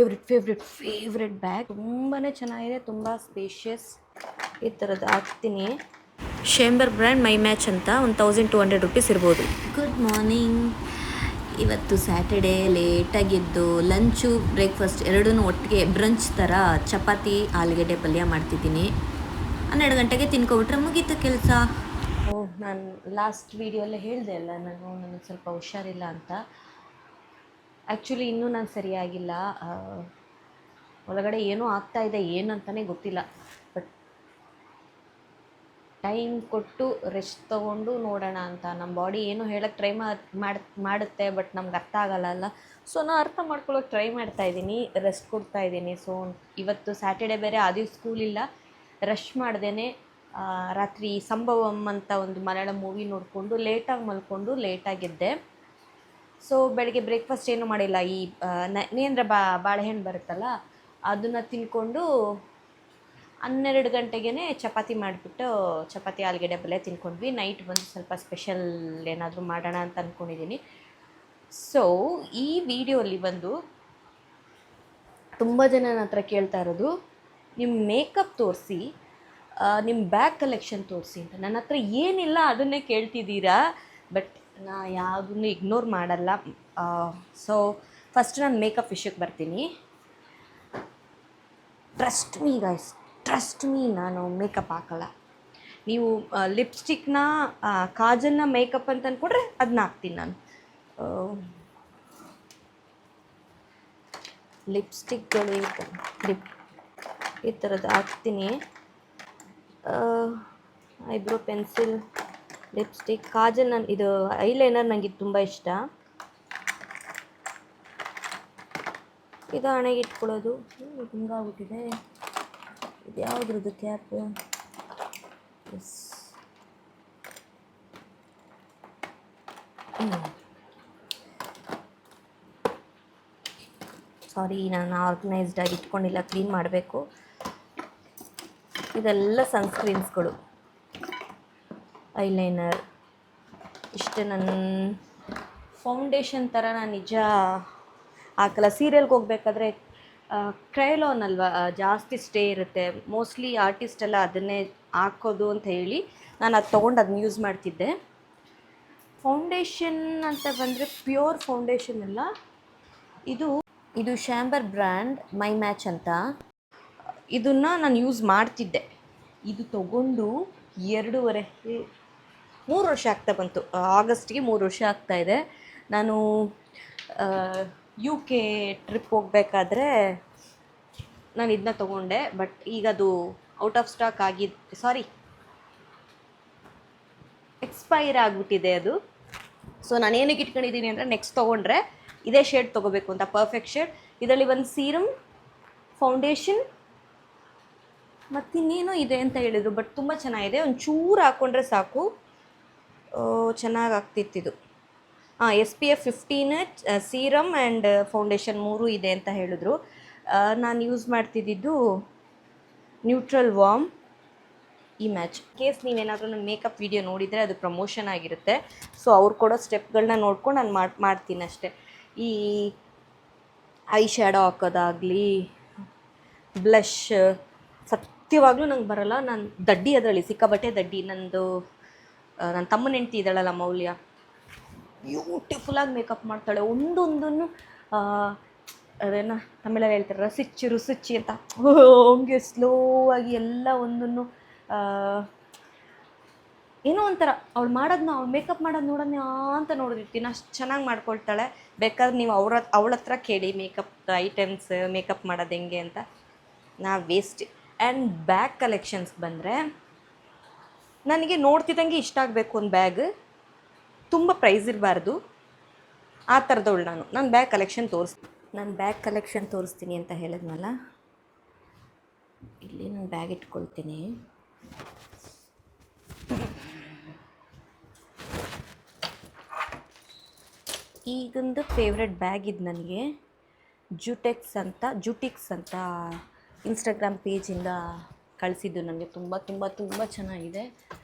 Favourite bag ತುಂಬಾ ಚೆನ್ನಾಗಿದೆ, ತುಂಬ ಸ್ಪೇಷಿಯಸ್. ಈ ಥರದ್ದು ಹಾಕ್ತೀನಿ. ಶೇಂಬರ್ ಬ್ರ್ಯಾಂಡ್ ಮೈ ಮ್ಯಾಚ್ ಅಂತ, ಒಂದು 1200 ರುಪೀಸ್ ಇರ್ಬೋದು. Good morning. ಇವತ್ತು ಸ್ಯಾಟರ್ಡೇ, ಲೇಟಾಗಿದ್ದು ಲಂಚು ಬ್ರೇಕ್ಫಾಸ್ಟ್ ಎರಡೂ ಒಟ್ಟಿಗೆ ಬ್ರಂಚ್ ಥರ ಚಪಾತಿ ಆಲೂಗೆಡ್ಡೆ ಪಲ್ಯ ಮಾಡ್ತಿದ್ದೀನಿ. 12 ಗಂಟೆಗೆ ತಿನ್ಕೊಬಿಟ್ರೆ ಮುಗೀತು ಕೆಲಸ. ನಾನು ಲಾಸ್ಟ್ ವೀಡಿಯೋಲ್ಲೇ ಹೇಳಿದೆ ಅಲ್ಲ, ನನಗೆ ಸ್ವಲ್ಪ ಹುಷಾರಿಲ್ಲ ಅಂತ. ಆ್ಯಕ್ಚುಲಿ ಇನ್ನೂ ನಾನು ಸರಿಯಾಗಿಲ್ಲ. ಒಳಗಡೆ ಏನೂ ಆಗ್ತಾಯಿದೆ, ಏನು ಅಂತಲೇ ಗೊತ್ತಿಲ್ಲ. ಬಟ್ ಟೈಮ್ ಕೊಟ್ಟು ರೆಸ್ಟ್ ತೊಗೊಂಡು ನೋಡೋಣ ಅಂತ. ನಮ್ಮ ಬಾಡಿ ಏನೋ ಹೇಳೋಕ್ಕೆ ಟ್ರೈ ಮಾಡುತ್ತೆ, ಬಟ್ ನಮ್ಗೆ ಅರ್ಥ ಆಗಲ್ಲ. ಸೊ ನಾನು ಅರ್ಥ ಮಾಡ್ಕೊಳ್ಳೋಕೆ ಟ್ರೈ ಮಾಡ್ತಾಯಿದ್ದೀನಿ, ರೆಸ್ಟ್ ಕೊಡ್ತಾಯಿದ್ದೀನಿ. ಸೊ ಇವತ್ತು ಸ್ಯಾಟರ್ಡೇ ಬೇರೆ, ಆದಿ ಸ್ಕೂಲ್ ಇಲ್ಲ. ರಶ್ ಮಾಡ್ದೇ ರಾತ್ರಿ ಸಂಭವಂ ಅಂತ ಒಂದು ಮಲಯಾಳಂ ಮೂವಿ ನೋಡಿಕೊಂಡು ಲೇಟಾಗಿ ಮಲ್ಕೊಂಡು ಲೇಟಾಗಿದ್ದೆ. ಸೊ ಬೆಳಗ್ಗೆ ಬ್ರೇಕ್ಫಾಸ್ಟ್ ಏನೂ ಮಾಡಿಲ್ಲ. ಈ ನೇಂದ್ರ ಬಾಳೆಹಣ್ಣು ಬರುತ್ತಲ್ಲ, ಅದನ್ನು ತಿನ್ಕೊಂಡು 12 ಗಂಟೆಗೇ ಚಪಾತಿ ಮಾಡಿಬಿಟ್ಟು ಚಪಾತಿ ಆಲೂಗೆಡ್ಡೆ ಪಲ್ಯ ತಿನ್ಕೊಂಡ್ವಿ. ನೈಟ್ ಬಂದು ಸ್ವಲ್ಪ ಸ್ಪೆಷಲ್ ಏನಾದರೂ ಮಾಡೋಣ ಅಂತ ಅಂದ್ಕೊಂಡಿದ್ದೀನಿ. ಸೊ ಈ ವಿಡಿಯೋಲಿ ಬಂದು ತುಂಬ ಜನ ನನ್ನ ಹತ್ರ ಕೇಳ್ತಾ ಇರೋದು, ನಿಮ್ಮ ಮೇಕಪ್ ತೋರಿಸಿ, ನಿಮ್ಮ ಬ್ಯಾಗ್ ಕಲೆಕ್ಷನ್ ತೋರಿಸಿ ಅಂತ. ನನ್ನ ಹತ್ರ ಏನಿಲ್ಲ ಅದನ್ನೇ ಕೇಳ್ತಿದ್ದೀರಾ, ಬಟ್ ನಾ ಯಾವುದನ್ನು ಇಗ್ನೋರ್ ಮಾಡಲ್ಲ. ಸೊ ಫಸ್ಟ್ ನಾನು ಮೇಕಪ್ ವಿಷಯಕ್ಕೆ ಬರ್ತೀನಿ. Trust me guys, trust me, ನಾನು ಮೇಕಪ್ ಹಾಕಲ್ಲ. ನೀವು ಲಿಪ್ಸ್ಟಿಕ್ನ ಕಾಜಲ್ನ ಮೇಕಪ್ ಅಂತ ಅಂದ್ಕೊಂಡ್ರೆ ಅದನ್ನ ಹಾಕ್ತೀನಿ ನಾನು. ಲಿಪ್ಸ್ಟಿಕ್ಗಳು ಈ ಥರದ್ದು ಹಾಕ್ತೀನಿ. Eyebrow pencil, lipstick, Kajal. ಇದು ಐಲೈನರ್ ನನಗೆ ತುಂಬ ಇಷ್ಟ. ಇದು ಹಣೆಗೆ ಇಟ್ಕೊಳ್ಳೋದು. ಹಿಂಗಾಗ್ಬಿಟ್ಟಿದೆ. ಇದು ಯಾವುದ್ರದ್ದು ಕ್ಯಾಪ್? ಎಸ್, ಸಾರಿ, ನಾನು ಆರ್ಗನೈಸ್ಡಾಗಿ ಇಟ್ಕೊಂಡಿಲ್ಲ, ಕ್ಲೀನ್ ಮಾಡಬೇಕು. ಇದೆಲ್ಲ ಸನ್ಸ್ಕ್ರೀನ್ಸ್ಗಳು, ಐಲೈನರ್. ಇಷ್ಟೇ. ನನ್ನ ಫೌಂಡೇಶನ್ ಥರ ನಾನು ನಿಜ ಹಾಕಲ್ಲ. ಸೀರಿಯಲ್ಗೆ ಹೋಗ್ಬೇಕಾದ್ರೆ ಕ್ರೈಲಾನ್ ಅಲ್ವಾ ಜಾಸ್ತಿ ಸ್ಟೇ ಇರುತ್ತೆ. ಮೋಸ್ಟ್ಲಿ ಆರ್ಟಿಸ್ಟ್ ಎಲ್ಲ ಅದನ್ನೇ ಹಾಕೋದು ಅಂತ ಹೇಳಿ ನಾನು ಅದು ತೊಗೊಂಡು ಅದನ್ನ ಯೂಸ್ ಮಾಡ್ತಿದ್ದೆ. ಫೌಂಡೇಶನ್ ಅಂತ ಬಂದರೆ ಪ್ಯೂರ್ ಫೌಂಡೇಶನ್ ಅಲ್ಲ, ಇದು ಶ್ಯಾಂಬರ್ ಬ್ರ್ಯಾಂಡ್ ಮೈ ಮ್ಯಾಚ್ ಅಂತ. ಇದನ್ನು ನಾನು ಯೂಸ್ ಮಾಡ್ತಿದ್ದೆ. ಇದು ತೊಗೊಂಡು 3 ವರ್ಷ ಆಗ್ತಾ ಬಂತು. ಆಗಸ್ಟ್ಗೆ 3 ವರ್ಷ ಆಗ್ತಾಯಿದೆ. ನಾನು UK ಟ್ರಿಪ್ ಹೋಗಬೇಕಾದ್ರೆ ನಾನು ಇದನ್ನ ತೊಗೊಂಡೆ. ಬಟ್ ಈಗ ಅದು ಔಟ್ ಆಫ್ ಸ್ಟಾಕ್ ಎಕ್ಸ್ಪೈರ್ ಆಗಿಬಿಟ್ಟಿದೆ ಅದು. ಸೊ ನಾನು ಏನಕ್ಕೆ ಇಟ್ಕೊಂಡಿದ್ದೀನಿ ಅಂದರೆ, ನೆಕ್ಸ್ಟ್ ತೊಗೊಂಡ್ರೆ ಇದೇ ಶೇಡ್ ತೊಗೋಬೇಕು ಅಂತ, ಪರ್ಫೆಕ್ಟ್ ಶೇಡ್. ಇದರಲ್ಲಿ ಒಂದು ಸೀರಮ್, ಫೌಂಡೇಶನ್ ಮತ್ತಿನ್ನೇನೋ ಇದೆ ಅಂತ ಹೇಳಿದರು. ಬಟ್ ತುಂಬ ಚೆನ್ನಾಗಿದೆ. ಒಂದು ಚೂರು ಹಾಕ್ಕೊಂಡ್ರೆ ಸಾಕು, ಚೆನ್ನಾಗಿ ಆಗ್ತಿತ್ತಿದು. SPF 15 ಸೀರಮ್ ಆ್ಯಂಡ್ ಫೌಂಡೇಶನ್ 3 ಇದೆ ಅಂತ ಹೇಳಿದ್ರು. ನಾನು ಯೂಸ್ ಮಾಡ್ತಿದ್ದಿದ್ದು ನ್ಯೂಟ್ರಲ್ ವಾರ್ಮ್ ಈ ಮ್ಯಾಚ್. ಕೇಸ್ ನೀವೇನಾದರೂ ನನ್ನ ಮೇಕಪ್ ವಿಡಿಯೋ ನೋಡಿದರೆ ಅದು ಪ್ರಮೋಷನ್ ಆಗಿರುತ್ತೆ. ಸೊ ಅವ್ರು ಕೊಡೋ ಸ್ಟೆಪ್ಗಳನ್ನ ನೋಡ್ಕೊಂಡು ನಾನು ಮಾಡ್ತೀನಿ ಅಷ್ಟೇ. ಈ ಐ ಶ್ಯಾಡೋ ಹಾಕೋದಾಗಲಿ, ಬ್ಲಷ್, ಸತ್ಯವಾಗ್ಲೂ ನಂಗೆ ಬರೋಲ್ಲ. ನಾನು ದಡ್ಡಿ ಅದರಲ್ಲಿ, ಸಿಕ್ಕಾಬಟ್ಟೆ ದಡ್ಡಿ. ನನ್ನ ತಮ್ಮನ ಹೆಂಡ್ತಿ ಇದ್ದಾಳಲ್ಲ ಮೌಲ್ಯ, ಬ್ಯೂಟಿಫುಲ್ಲಾಗಿ ಮೇಕಪ್ ಮಾಡ್ತಾಳೆ. ಒಂದೊಂದನ್ನು ಅದೇನ ತಮಿಳಲ್ಲಿ ಹೇಳ್ತಾರೆ ರುಸಿಚ್ಚಿ ಅಂತ, ಹಂಗೆ ಸ್ಲೋ ಆಗಿ ಎಲ್ಲ ಒಂದನ್ನು ಏನೋ ಒಂಥರ ಅವಳು ಮಾಡೋದನ್ನ, ಅವಳು ಮೇಕಪ್ ಮಾಡೋದು ನೋಡೋಣ ಅಂತ ನೋಡಿರ್ತೀನಿ. ಅಷ್ಟು ಚೆನ್ನಾಗಿ ಮಾಡ್ಕೊಳ್ತಾಳೆ. ಬೇಕಾದ್ರೆ ನೀವು ಅವಳ ಹತ್ರ ಕೇಳಿ ಮೇಕಪ್ ಐಟಮ್ಸ್, ಮೇಕಪ್ ಮಾಡೋದು ಹೆಂಗೆ ಅಂತ. ವೇಸ್ಟ್. ಆ್ಯಂಡ್ ಬ್ಯಾಗ್ ಕಲೆಕ್ಷನ್ಸ್ಗೆ ಬಂದರೆ, ನನಗೆ ನೋಡ್ತಿದ್ದಂಗೆ ಇಷ್ಟ ಆಗಬೇಕು ಒಂದು ಬ್ಯಾಗ್, ತುಂಬ ಪ್ರೈಸ್ ಇರಬಾರ್ದು, ಆ ಥರದವಳು ನಾನು ಬ್ಯಾಗ್ ಕಲೆಕ್ಷನ್ ತೋರಿಸ್ತೀನಿ ಅಂತ ಹೇಳಿದ್ನಲ್ಲ. ಇಲ್ಲಿ ನಾನು ಬ್ಯಾಗ್ ಇಟ್ಕೊಳ್ತೀನಿ. ಈಗೊಂದು ಫೇವ್ರೆಟ್ ಬ್ಯಾಗ್ ಇದು ನನಗೆ. ಜುಟಿಕ್ಸ್ ಅಂತ ಇನ್ಸ್ಟಾಗ್ರಾಮ್ ಪೇಜಿಂದ ಕಳಿಸಿದ್ದು ನನಗೆ. ತುಂಬ ಚೆನ್ನಾಗಿದೆ.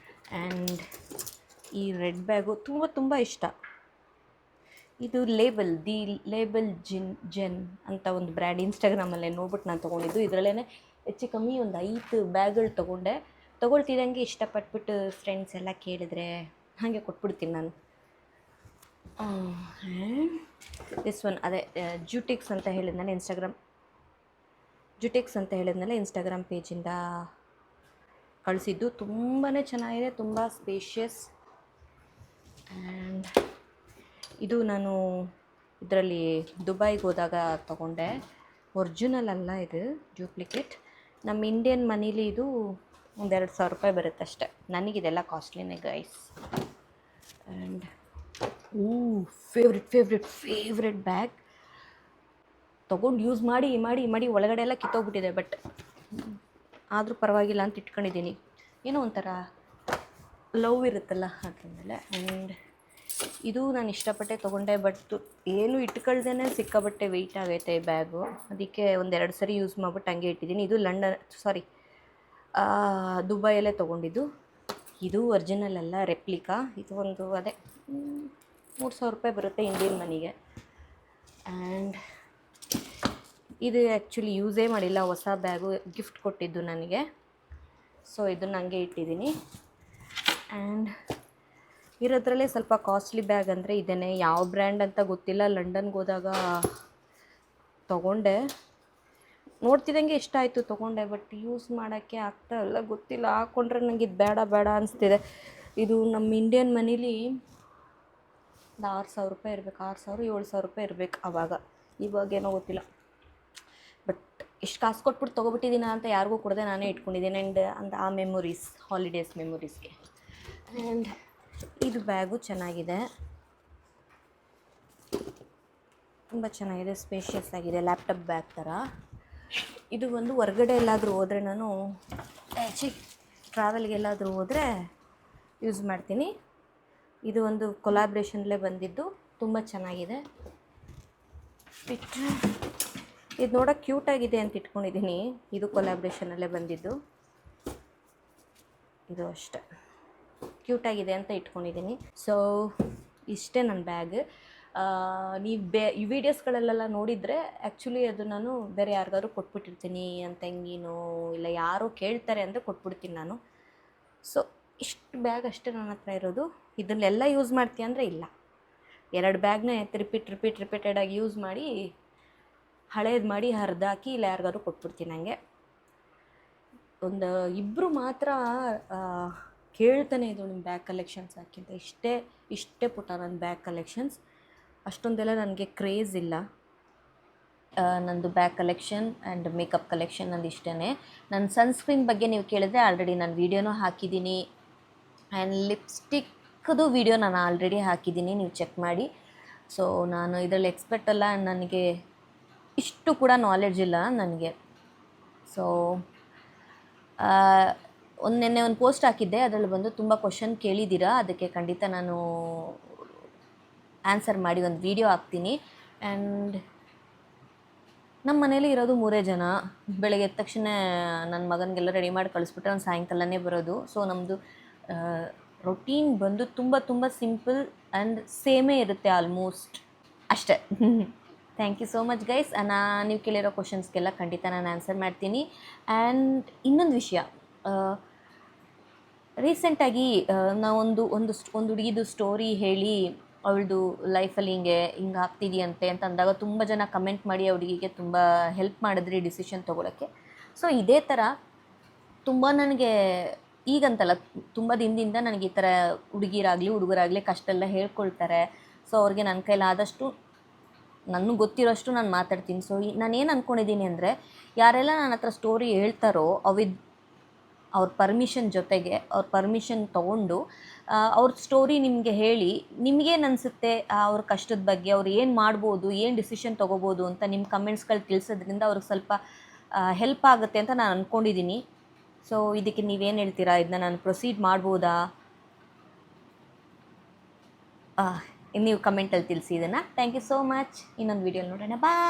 ಆ್ಯಂಡ್ ಈ ರೆಡ್ ಬ್ಯಾಗು ತುಂಬ ಇಷ್ಟ. ಇದು ದಿ ಲೇಬಲ್ ಜೆನ್ ಅಂತ ಒಂದು ಬ್ರ್ಯಾಂಡ್ ಇನ್ಸ್ಟಾಗ್ರಾಮಲ್ಲೇ ನೋಡ್ಬಿಟ್ಟು ನಾನು ತೊಗೊಂಡಿದ್ದು. ಇದರಲ್ಲೇ ಹೆಚ್ಚು ಕಮ್ಮಿ ಒಂದು 5 ಬ್ಯಾಗ್ಗಳು ತೊಗೊಂಡೆ. ತೊಗೊಳ್ತಿದ್ದಂಗೆ ಇಷ್ಟಪಟ್ಬಿಟ್ಟು ಫ್ರೆಂಡ್ಸ್ ಎಲ್ಲ ಕೇಳಿದ್ರೆ ಹಾಗೆ ಕೊಟ್ಬಿಡ್ತೀನಿ ನಾನು. ದಿಸ್ ಒನ್ ಅದೇ ಜೂಟಿಕ್ಸ್ ಅಂತ ಹೇಳಿದ್ನಲ್ಲ ಇನ್ಸ್ಟಾಗ್ರಾಮ್ ಪೇಜಿಂದ ಕಳಿಸಿದ್ದು. ತುಂಬಾ ಚೆನ್ನಾಗಿದೆ, ತುಂಬ ಸ್ಪೇಷಿಯಸ್. ಆ್ಯಂಡ್ ಇದು ನಾನು ಇದರಲ್ಲಿ ದುಬೈಗೆ ಹೋದಾಗ ತೊಗೊಂಡೆ. ಒರಿಜಿನಲ್ ಅಲ್ಲ, ಇದು ಡೂಪ್ಲಿಕೇಟ್. ನಮ್ಮ ಇಂಡಿಯನ್ ಮನೀಲಿ ಇದು ಒಂದು 2,000 ರೂಪಾಯಿ ಬರುತ್ತೆ ಅಷ್ಟೆ. ನನಗಿದೆಲ್ಲ ಕಾಸ್ಟ್ಲಿನೇ ಗೈಸ್. ಆ್ಯಂಡ್ ಫೇವ್ರೆಟ್ ಬ್ಯಾಗ್ ತೊಗೊಂಡು ಯೂಸ್ ಮಾಡಿ ಒಳಗಡೆ ಎಲ್ಲ ಕಿತ್ತೋಗ್ಬಿಟ್ಟಿದೆ. ಬಟ್ ಆದರೂ ಪರವಾಗಿಲ್ಲ ಅಂತ ಇಟ್ಕೊಂಡಿದ್ದೀನಿ. ಏನೋ ಒಂಥರ ಲವ್ ಇರುತ್ತಲ್ಲ ಅದ್ರ ಮೇಲೆ. ಆ್ಯಂಡ್ ಇದು ನಾನು ಇಷ್ಟಪಟ್ಟೆ ತೊಗೊಂಡೆ. ಬಟ್ ಏನು ಇಟ್ಕೊಳ್ದೇ ಸಿಕ್ಕಾಬಟ್ಟೆ ವೆಯ್ಟ್ ಆಗೈತೆ ಈ ಬ್ಯಾಗು. ಅದಕ್ಕೆ 1-2 ಸರಿ ಯೂಸ್ ಮಾಡ್ಬಿಟ್ಟು ಹಂಗೆ ಇಟ್ಟಿದ್ದೀನಿ. ಇದು ದುಬೈಯಲ್ಲೇ ತೊಗೊಂಡಿದ್ದು. ಇದು ಒರಿಜಿನಲ್ ಅಲ್ಲ, ರೆಪ್ಲಿಕಾ. ಇದು ಒಂದು ಅದೇ 3,000 ರೂಪಾಯಿ ಬರುತ್ತೆ ಇಂಡಿಯನ್ ಮನಿಗೆ. ಆ್ಯಂಡ್ ಇದು ಆ್ಯಕ್ಚುಲಿ ಯೂಸೇ ಮಾಡಿಲ್ಲ, ಹೊಸ ಬ್ಯಾಗು, ಗಿಫ್ಟ್ ಕೊಟ್ಟಿದ್ದು ನನಗೆ. ಸೊ ಇದನ್ನು ಹಂಗೆ ಇಟ್ಟಿದ್ದೀನಿ. ಆ್ಯಂಡ್ ಇರೋದ್ರಲ್ಲೇ ಸ್ವಲ್ಪ ಕಾಸ್ಟ್ಲಿ ಬ್ಯಾಗ್ ಅಂದರೆ ಇದೇನೆ. ಯಾವ ಬ್ರ್ಯಾಂಡ್ ಅಂತ ಗೊತ್ತಿಲ್ಲ. ಲಂಡನ್ಗೆ ಹೋದಾಗ ತೊಗೊಂಡೆ, ನೋಡ್ತಿದ್ದಂಗೆ ಇಷ್ಟ ಆಯಿತು, ತೊಗೊಂಡೆ. ಬಟ್ ಯೂಸ್ ಮಾಡೋಕ್ಕೆ ಆಗ್ತಾ ಇಲ್ಲ, ಗೊತ್ತಿಲ್ಲ. ಹಾಕ್ಕೊಂಡ್ರೆ ನನಗೆ ಇದು ಬೇಡ ಅನಿಸ್ತಿದೆ. ಇದು ನಮ್ಮ ಇಂಡಿಯನ್ ಮನೀಲಿ ಒಂದು 6,000 ರೂಪಾಯಿ ಇರಬೇಕು, 6,000-7,000 ರೂಪಾಯಿ ಇರಬೇಕು ಆವಾಗ. ಇವಾಗೇನೋ ಗೊತ್ತಿಲ್ಲ. ಬಟ್ ಇಷ್ಟು ಕಾಸು ಕೊಟ್ಬಿಟ್ಟು ತೊಗೊಬಿಟ್ಟಿದ್ದೀನ ಅಂತ ಯಾರಿಗೂ ಕೊಡದೆ ನಾನೇ ಇಟ್ಕೊಂಡಿದ್ದೀನಿ. ಆ್ಯಂಡ್ ಆ ಮೆಮೊರೀಸ್, ಹಾಲಿಡೇಸ್ ಮೆಮೊರೀಸ್ಗೆ. ಆ್ಯಂಡ್ ಇದು ಬ್ಯಾಗು ಚೆನ್ನಾಗಿದೆ, ತುಂಬ ಚೆನ್ನಾಗಿದೆ, ಸ್ಪೇಷಿಯಸ್ ಆಗಿದೆ, ಲ್ಯಾಪ್ಟಾಪ್ ಬ್ಯಾಗ್ ಥರ. ಇದು ಒಂದು ಹೊರ್ಗಡೆ ಎಲ್ಲಾದರೂ ಹೋದರೆ, ನಾನು ಟ್ರಾವೆಲ್ಗೆಲ್ಲಾದರೂ ಹೋದರೆ ಯೂಸ್ ಮಾಡ್ತೀನಿ. ಇದು ಒಂದು ಕೊಲಾಬ್ರೇಷನ್ಲೇ ಬಂದಿದ್ದು, ತುಂಬ ಚೆನ್ನಾಗಿದೆ. ಬಿಟ್ಟರೆ ಇದು ನೋಡೋಕೆ ಕ್ಯೂಟಾಗಿದೆ ಅಂತ ಇಟ್ಕೊಂಡಿದ್ದೀನಿ. ಇದು ಕೊಲಾಬ್ರೇಷನಲ್ಲೇ ಬಂದಿದ್ದು. ಇದು ಅಷ್ಟೆ ಕ್ಯೂಟಾಗಿದೆ ಅಂತ ಇಟ್ಕೊಂಡಿದ್ದೀನಿ. ಸೊ ಇಷ್ಟೇ ನನ್ನ ಬ್ಯಾಗ್. ನೀವು ಈ ವಿಡಿಯೋಸ್ಗಳಲ್ಲೆಲ್ಲ ನೋಡಿದರೆ ಆ್ಯಕ್ಚುಲಿ ಅದು ನಾನು ಬೇರೆ ಯಾರಿಗಾದ್ರೂ ಕೊಟ್ಬಿಟ್ಟಿರ್ತೀನಿ. ಅಂತ ತಂಗಿನೋ ಇಲ್ಲ ಯಾರೋ ಕೇಳ್ತಾರೆ ಅಂದರೆ ಕೊಟ್ಬಿಡ್ತೀನಿ ನಾನು. ಸೊ ಇಷ್ಟು ಬ್ಯಾಗ್ ಅಷ್ಟೇ ನನ್ನ ಹತ್ರ ಇರೋದು. ಇದನ್ನೆಲ್ಲ ಯೂಸ್ ಮಾಡ್ತೀಯ ಅಂದರೆ ಇಲ್ಲ. 2 ಬ್ಯಾಗ್ನೇ ರಿಪೀಟೆಡಾಗಿ ಯೂಸ್ ಮಾಡಿ, ಹಳೇದು ಮಾಡಿ ಹರಿದಾಕಿ ಇಲ್ಲ ಯಾರಿಗಾದ್ರೂ ಕೊಟ್ಬಿಡ್ತೀನಿ. ನನಗೆ ಒಂದು 2 ಮಾತ್ರ ಕೇಳ್ತಾನೆ ಇದು ನಿಮ್ಮ ಬ್ಯಾಗ್ ಕಲೆಕ್ಷನ್ಸ್ ಹಾಕಿಂತ. ಇಷ್ಟೇ ಪುಟ್ಟ ನನ್ನ ಬ್ಯಾಗ್ ಕಲೆಕ್ಷನ್ಸ್. ಅಷ್ಟೊಂದೆಲ್ಲ ನನಗೆ ಕ್ರೇಜ್ ಇಲ್ಲ. ನಂದು bag collection and makeup collection ನಂದು ಇಷ್ಟೇ. ನನ್ನ ಸನ್ಸ್ಕ್ರೀನ್ ಬಗ್ಗೆ ನೀವು ಕೇಳಿದ್ರೆ ಆಲ್ರೆಡಿ ನಾನು ವೀಡಿಯೋನೂ ಹಾಕಿದ್ದೀನಿ. ಆ್ಯಂಡ್ ಲಿಪ್ಸ್ಟಿಕ್ದು ವೀಡಿಯೋ ನಾನು ಆಲ್ರೆಡಿ ಹಾಕಿದ್ದೀನಿ, ನೀವು ಚೆಕ್ ಮಾಡಿ. ಸೊ ನಾನು ಇದರಲ್ಲಿ ಎಕ್ಸ್ಪರ್ಟ್ ಅಲ್ಲ, ನನಗೆ ಇಷ್ಟು ಕೂಡ ನಾಲೆಡ್ಜ್ ಇಲ್ಲ ನನಗೆ. ಸೊ ನಿನ್ನೆ ಒಂದು ಪೋಸ್ಟ್ ಹಾಕಿದ್ದೆ, ಅದರಲ್ಲಿ ಬಂದು ತುಂಬ ಕ್ವಶನ್ ಕೇಳಿದ್ದೀರಾ. ಅದಕ್ಕೆ ಖಂಡಿತ ನಾನು ಆನ್ಸರ್ ಮಾಡಿ ಒಂದು ವೀಡಿಯೋ ಹಾಕ್ತೀನಿ. ಆ್ಯಂಡ್ ನಮ್ಮ ಮನೇಲಿ ಇರೋದು 3 ಜನ. ಬೆಳಗ್ಗೆ ಎದ್ದ ತಕ್ಷಣ ನನ್ನ ಮಗನಿಗೆಲ್ಲ ರೆಡಿ ಮಾಡಿ ಕಳಿಸ್ಬಿಟ್ರೆ ಅವ್ನು ಸಾಯಂಕಾಲನೇ ಬರೋದು. ಸೊ ನಮ್ಮದು ರೊಟೀನ್ ಬಂದು ತುಂಬ ಸಿಂಪಲ್ ಆ್ಯಂಡ್ ಸೇಮೇ ಇರುತ್ತೆ ಆಲ್ಮೋಸ್ಟ್ ಅಷ್ಟೇ. Thank you so much guys. ನೀವು ಕೇಳಿರೋ ಕ್ವಶನ್ಸ್ಗೆಲ್ಲ ಖಂಡಿತ ನಾನು ಆನ್ಸರ್ ಮಾಡ್ತೀನಿ. ಆ್ಯಂಡ್ ಇನ್ನೊಂದು ವಿಷಯ, ರೀಸೆಂಟಾಗಿ ನಾವು ಒಂದು ಹುಡುಗಿದು ಸ್ಟೋರಿ ಹೇಳಿ ಅವಳದು ಲೈಫಲ್ಲಿ ಹಿಂಗೆ ಆಗ್ತಿದೆಯಂತೆ ಅಂತ ಅಂದಾಗ ತುಂಬ ಜನ ಕಮೆಂಟ್ ಮಾಡಿ ಆ ಹುಡುಗಿಗೆ ತುಂಬ ಹೆಲ್ಪ್ ಮಾಡಿದ್ರಿ ಡಿಸಿಷನ್ ತೊಗೊಳಕ್ಕೆ. ಸೊ ಇದೇ ಥರ ತುಂಬ ನನಗೆ ಈಗಂತಲ್ಲ, ತುಂಬ ದಿನದಿಂದ ನನಗೆ ಈ ಥರ ಹುಡುಗರಾಗಲಿ ಕಷ್ಟ ಎಲ್ಲ ಹೇಳ್ಕೊಳ್ತಾರೆ. ಸೊ ಅವ್ರಿಗೆ ನನ್ನ ಕೈಲಾದಷ್ಟು ನನಗೆ ಗೊತ್ತಿರೋಷ್ಟು ನಾನು ಮಾತಾಡ್ತೀನಿ. ಸೊ ನಾನೇನು ಅಂದ್ಕೊಂಡಿದ್ದೀನಿ ಅಂದರೆ, ಯಾರೆಲ್ಲ ನನ್ನ ಹತ್ರ ಸ್ಟೋರಿ ಹೇಳ್ತಾರೋ ಅವ್ರ ಪರ್ಮಿಷನ್ ಜೊತೆಗೆ ಅವ್ರ ಪರ್ಮಿಷನ್ ತೊಗೊಂಡು ಅವ್ರ ಸ್ಟೋರಿ ನಿಮಗೆ ಹೇಳಿ, ನಿಮಗೇನು ಅನಿಸುತ್ತೆ ಅವ್ರ ಕಷ್ಟದ ಬಗ್ಗೆ, ಅವ್ರು ಏನು ಮಾಡ್ಬೋದು, ಏನು ಡಿಸಿಷನ್ ತೊಗೋಬೋದು ಅಂತ ನಿಮ್ಮ ಕಮೆಂಟ್ಸ್ಗಳು ತಿಳಿಸೋದ್ರಿಂದ ಅವ್ರಿಗೆ ಸ್ವಲ್ಪ ಹೆಲ್ಪ್ ಆಗುತ್ತೆ ಅಂತ ನಾನು ಅಂದ್ಕೊಂಡಿದ್ದೀನಿ. ಸೊ ಇದಕ್ಕೆ ನೀವೇನು ಹೇಳ್ತೀರಾ? ಇದನ್ನ ನಾನು ಪ್ರೊಸೀಡ್ ಮಾಡ್ಬೋದಾ? ನೀವು ಕಮೆಂಟಲ್ಲಿ ತಿಳಿಸಿ ಇದನ್ನು. Thank you so much. ಇನ್ನೊಂದು ವೀಡಿಯೋಲಿ ನೋಡೋಣ. ಬಾಯ್.